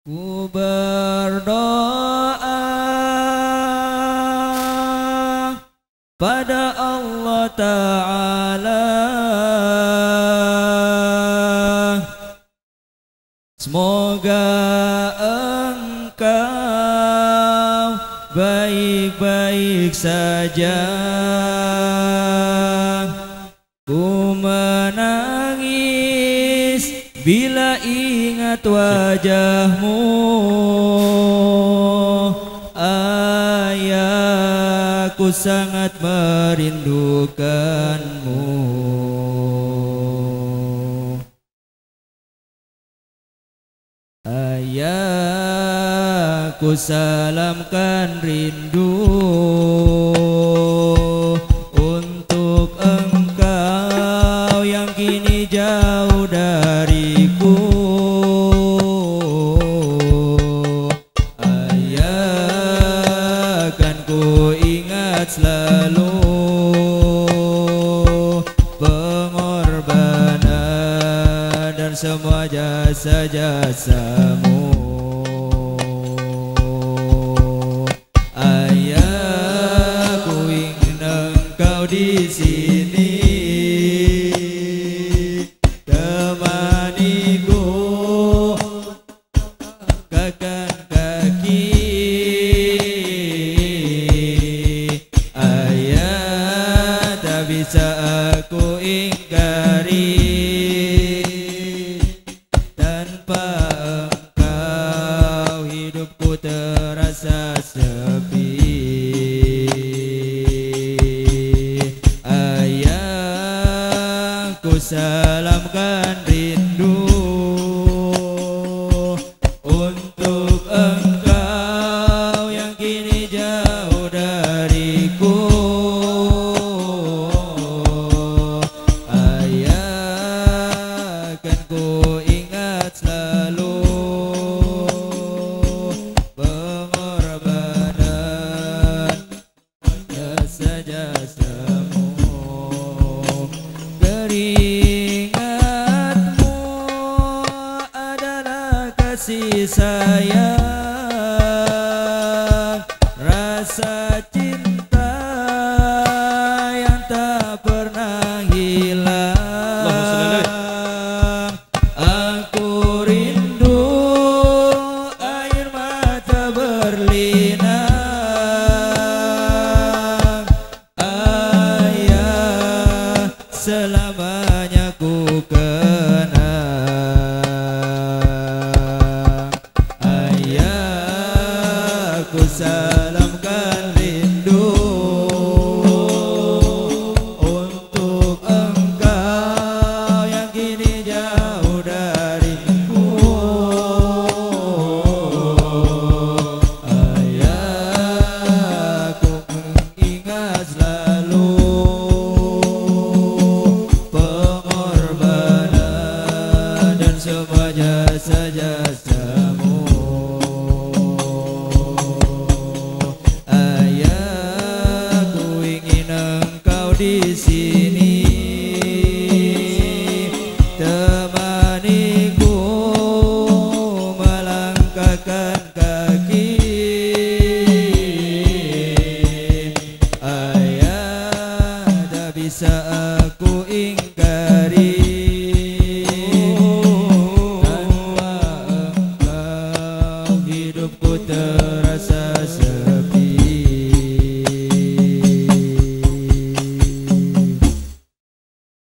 Ku berdoa pada Allah Ta'ala, semoga engkau baik-baik saja. Ku menangis bila ingat wajahmu, ayah, ku sangat merindukanmu. Ayah, ku salamkan rindu untuk engkau yang kini jauh dariku. Ayah, kan ku ingat selalu pengorbanan dan semua jasa-jasamu. Ayah, ku ingin engkau di sini temaniku, kakan kaki. Ayah, tak bisa aku ingkari, tanpa engkau hidupku terasa sepi. Ayah, ku salamkan rindu untuk engkau yang kini jauh dariku. Ayah, kan ku ingat selalu pengorbanan jasa-jasamu. Keringatmu adalah kasih sayang, rasa cinta yang tak pernah hilang. Aku rindu air mata berlinang. Ayah, selamanya ku kenang. Ayah, ku salamkan rindu untuk engkau yang kini jauh dariku. Ayah, ku mengingat selalu pengorbanan dan semua jasa-jasamu. Ayah, ku ingin engkau di sini temaniku melangkahkan kaki. Ayah, tak bisa aku ingkari, tanpa engkau hidupku terasa